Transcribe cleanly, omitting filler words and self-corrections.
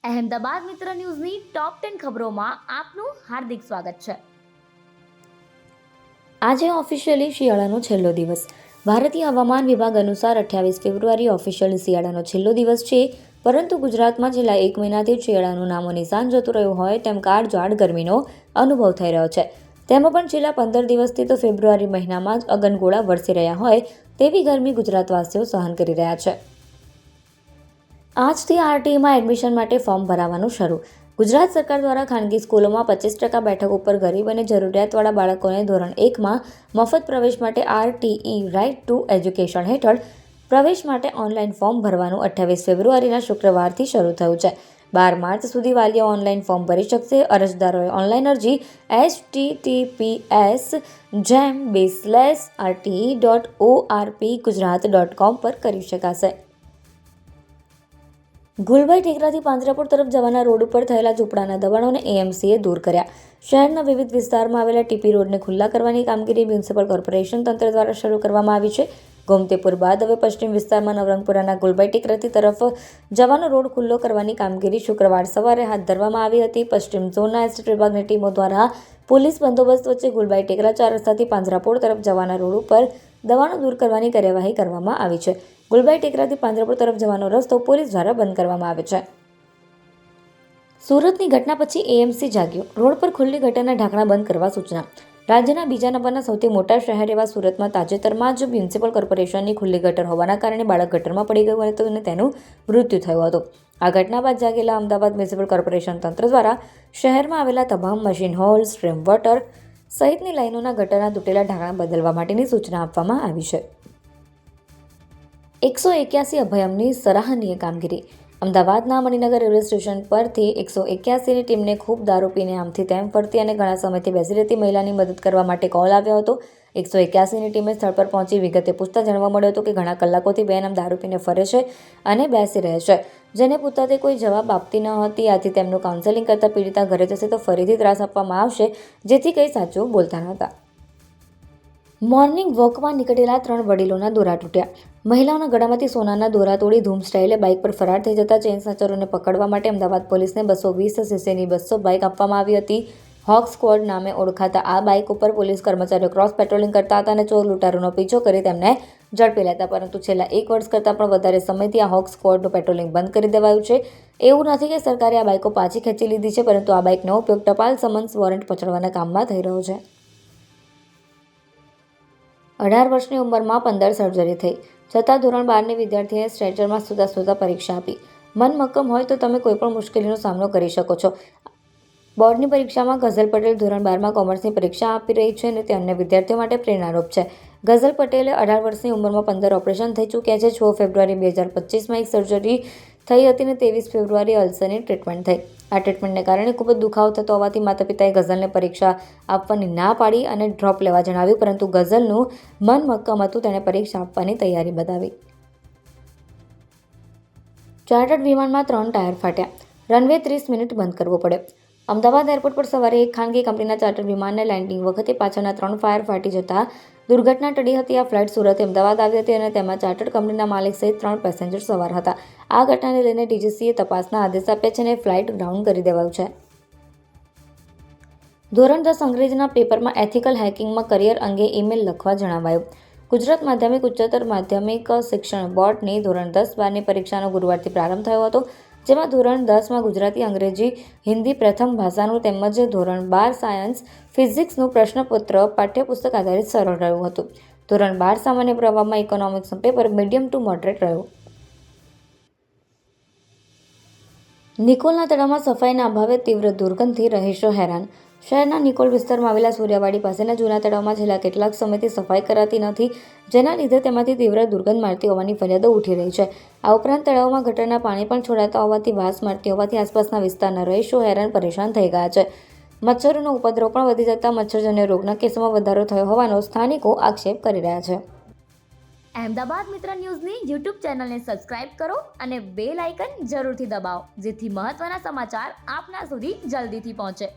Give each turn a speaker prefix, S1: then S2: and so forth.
S1: અહેમદાબાદ મિત્ર ન્યૂઝની ટોપ 10 ખબરોમાં આપનું હાર્દિક સ્વાગત છે। આજે ઓફિશિયલી શિયાળાનો છેલ્લો દિવસ। ભારતીય હવામાન વિભાગ અનુસાર 28 ફેબ્રુઆરી ઓફિશિયલી શિયાળાનો છેલ્લો દિવસ છે, પરંતુ ગુજરાતમાં છેલ્લા એક મહિનાથી શિયાળાનું નામો નિશાન જતું રહ્યું હોય તેમ કાળઝાળ ગરમીનો અનુભવ થઈ રહ્યો છે। તેમાં પણ છેલ્લા 15 દિવસથી તો ફેબ્રુઆરી મહિનામાં જ અગનગોળા વરસી રહ્યા હોય તેવી ગરમી ગુજરાતવાસીઓ સહન કરી રહ્યા છે। આજથી આરટીઈમાં એડમિશન માટે ફોર્મ ભરાવાનું શરૂ। ગુજરાત સરકાર દ્વારા ખાનગી સ્કૂલોમાં 25% બેઠક ઉપર ગરીબ અને જરૂરિયાતવાળા બાળકોને ધોરણ 1માં મફત પ્રવેશ માટે આરટીઈ રાઇટ ટુ એજ્યુકેશન હેઠળ પ્રવેશ માટે ઓનલાઈન ફોર્મ ભરવાનું 28 ફેબ્રુઆરીના શુક્રવારથી શરૂ થયું છે। 12 માર્ચ સુધી વાલીઓ ઓનલાઈન ફોર્મ ભરી શકશે। અરજદારોએ ઓનલાઈન અરજી https://rte.orpgujarat.com પર કરી શકાશે। ગુલભાઈ ટેકરાથી પાંજરાપોળ તરફ જવાના રોડ ઉપર થયેલા ઝૂંપડાના દબાણોને એએમસીએ દૂર કર્યા। શહેરના વિવિધ વિસ્તારમાં આવેલા ટીપી રોડને ખુલ્લા કરવાની કામગીરી મ્યુનિસિપલ કોર્પોરેશન તંત્ર દ્વારા શરૂ કરવામાં આવી છે। ગોમતીપુર બાદ હવે પશ્ચિમ વિસ્તારમાં નવરંગપુરાના ગુલભાઈ ટેકરાથી તરફ જવાનો રોડ ખુલ્લો કરવાની કામગીરી શુક્રવાર સવારે હાથ ધરવામાં આવી હતી। પશ્ચિમ ઝોનના એસટી વિભાગની ટીમો દ્વારા પોલીસ બંદોબસ્ત વચ્ચે ગુલભાઈ ટેકરા 4 રસ્તાથી પાંજરાપોળ તરફ જવાના રોડ ઉપર દબાણો દૂર કરવાની કાર્યવાહી કરવામાં આવી છે। ગુલભાઈ ટેકરાથી પાંજરાપોળ તરફ જવાનો રસ્તો પોલીસ દ્વારા બંધ કરવામાં આવ્યો છે। સુરતની ઘટના પછી એએમસી જાગ્યું, રોડ પર ખુલ્લી ગટરના ઢાંકણા બંધ કરવા સૂચના। રાજ્યના બીજા નંબરના સૌથી મોટા શહેર એવા સુરતમાં તાજેતરમાં જ મ્યુનિસિપલ કોર્પોરેશનની ખુલ્લી ગટર હોવાના કારણે બાળક ગટરમાં પડી ગયું હતું અને તેનું મૃત્યુ થયું હતું। આ ઘટના બાદ જાગેલા અમદાવાદ મ્યુનિસિપલ કોર્પોરેશન તંત્ર દ્વારા શહેરમાં આવેલા તમામ મશીન હોલ, સ્ટ્રીમ વોટર સહિતની લાઇનોના ગટરના તૂટેલા ઢાંકણા બદલવા માટેની સૂચના આપવામાં આવી છે। 181 અભયમની સરાહનીય કામગીરી। અમદાવાદના મણિનગર રેલવે સ્ટેશન પરથી 181ની ટીમને ખૂબ દારૂ પીને આમથી તેમ ફરતી અને ઘણા સમયથી બેસી રહેતી મહિલાની મદદ કરવા માટે કોલ આવ્યો હતો। 181ની ટીમે સ્થળ પર પહોંચી વિગતે પૂછતા જાણવા મળ્યું હતું કે ઘણા કલાકોથી બેન આમ દારૂ પીને ફરે છે અને બેસી રહે છે, જેને પૂછતા તે કોઈ જવાબ આપતી ન હતી। આથી તેમનું કાઉન્સેલિંગ કરતા પીડિતા ઘરે જશે તો ફરીથી ત્રાસ આપવામાં આવશે, જેથી કંઈ સાચું બોલતા નહોતા। મોર્નિંગ વોકમાં નીકળેલા 3 વડીલોના દોરા તૂટ્યા। મહિલાઓના ગળામાંથી સોનાના દોરા તોડી ધૂમ સ્ટાઇલે બાઇક પર ફરાર થઈ જતા ચેઇન સ્નેચરોને પકડવા માટે અમદાવાદ પોલીસને 220 સીસીની 200 બાઇક આપવામાં આવી હતી। હોક સ્ક્વોડ નામે ઓળખાતા આ બાઇક ઉપર પોલીસ કર્મચારીઓ ક્રોસ પેટ્રોલિંગ કરતા હતા અને ચોર લૂંટારૂનો પીછો કરી તેમને ઝડપી લેતા, પરંતુ છેલ્લા 1 વર્ષ કરતાં પણ વધારે સમયથી આ હોક સ્ક્વોડનું પેટ્રોલિંગ બંધ કરી દેવાયું છે। એવું નથી કે સરકારે આ બાઇકો પાછી ખેંચી લીધી છે, પરંતુ આ બાઇકનો ઉપયોગ ટપાલ સમન્સ વોરંટ પહોંચાડવાના કામમાં થઈ રહ્યો છે। 18 વર્ષની ઉંમરમાં 15 સર્જરી થઈ છતાં ધોરણ 12ની વિદ્યાર્થીએ સ્ટ્રેચરમાં સૂતા પરીક્ષા આપી। મન મક્કમ હોય તો તમે કોઈપણ મુશ્કેલીનો સામનો કરી શકો છો। બોર્ડની પરીક્ષામાં ગઝલ પટેલ ધોરણ 12માં કોમર્સની પરીક્ષા આપી રહી છે અને તે અન્ય વિદ્યાર્થીઓ માટે પ્રેરણારૂપ છે। ગઝલ પટેલે 18 વર્ષની ઉંમરમાં 15 ઓપરેશન થઈ ચૂક્યા છે। 6 ફેબ્રુઆરી 2025માં એક સર્જરી થઈ હતી અને 23 ફેબ્રુઆરી અલ્સરની ટ્રીટમેન્ટ થઈ। આ ટ્રીટમેન્ટને કારણે ખૂબ જ દુખાવો થતો હોવાથી માતા પિતાએ ગઝલને પરીક્ષા આપવાની ના પાડી અને ડ્રોપ લેવા જણાવ્યું, પરંતુ ગઝલનું મન મક્કમ હતું, તેણે પરીક્ષા આપવાની તૈયારી બતાવી। ચાર્ટર્ડ વિમાનમાં 3 ટાયર ફાટ્યા, રનવે 30 મિનિટ બંધ કરવો પડ્યો। અમદાવાદ એરપોર્ટ પર સવારે એક ખાનગી કંપનીના ચાર્ટર્ડ વિમાનને લેન્ડિંગ વખતે પાછળના 3 ફાયર ફાટી જતા દુર્ઘટના ટળી હતી। આ ફ્લાઇટ સુરતથી અમદાવાદ આવી હતી અને તેમાં ચાર્ટર્ડ કંપનીના માલિક સહિત 3 પેસેન્જર સવાર હતા। આ ઘટનાને લઈને ડીજીસીએ તપાસના આદેશ આપ્યા છે અને ફ્લાઇટ ગ્રાઉન્ડ કરી દેવાયું છે। ધોરણ 10 અંગ્રેજીના પેપરમાં એથિકલ હેકિંગમાં કરિયર અંગે ઈમેલ લખવા જણાવાયું। ગુજરાત માધ્યમિક ઉચ્ચતર માધ્યમિક શિક્ષણ બોર્ડની ધોરણ 10-12ની પરીક્ષાનો ગુરુવારથી પ્રારંભ થયો હતો, જેમાં ધોરણ 10માં ગુજરાતી, અંગ્રેજી, હિન્દી પ્રથમ ભાષાનું તેમજ ધોરણ 12 સાયન્સ, ફિઝિક્સનું પ્રશ્નપત્ર પાઠ્યપુસ્તક આધારિત સરળ રહ્યું હતું। ધોરણ 12 સામાન્ય પ્રવાહમાં ઇકોનોમિક્સનું પેપર મીડિયમ ટુ મોડરેટ રહ્યું। નિકોલના તળાવમાં સફાઈના અભાવે તીવ્ર દુર્ગંધથી રહીશો હેરાન। શહેરના નિકોલ વિસ્તારમાં આવેલા સૂર્યાવાડી પાસેના જૂના તળાવમાં છેલ્લા કેટલાક સમયથી સફાઈ કરાતી નથી, જેના લીધે તેમાંથી તીવ્ર દુર્ગંધ મારતી હોવાની ફરિયાદો ઉઠી રહી છે। આ ઉપરાંત તળાવમાં ગટરના પાણી પણ છોડાતા હોવાથી વાસ મારતી હોવાથી આસપાસના વિસ્તારના રહીશો હેરાન પરેશાન થઈ ગયા છે। મચ્છરોનો ઉપદ્રવ પણ વધી જતા મચ્છરજન્ય રોગના કેસોમાં વધારો થયો હોવાનો સ્થાનિકો આક્ષેપ કરી રહ્યા છે। અહેમદાબાદ મિત્ર ન્યૂઝની યુટ્યુબ ચેનલને સબસ્ક્રાઇબ કરો અને બેલ આઇકન જરૂરથી દબાવો, જેથી મહત્વના સમાચાર આપના સુધી જલ્દીથી પહોંચે।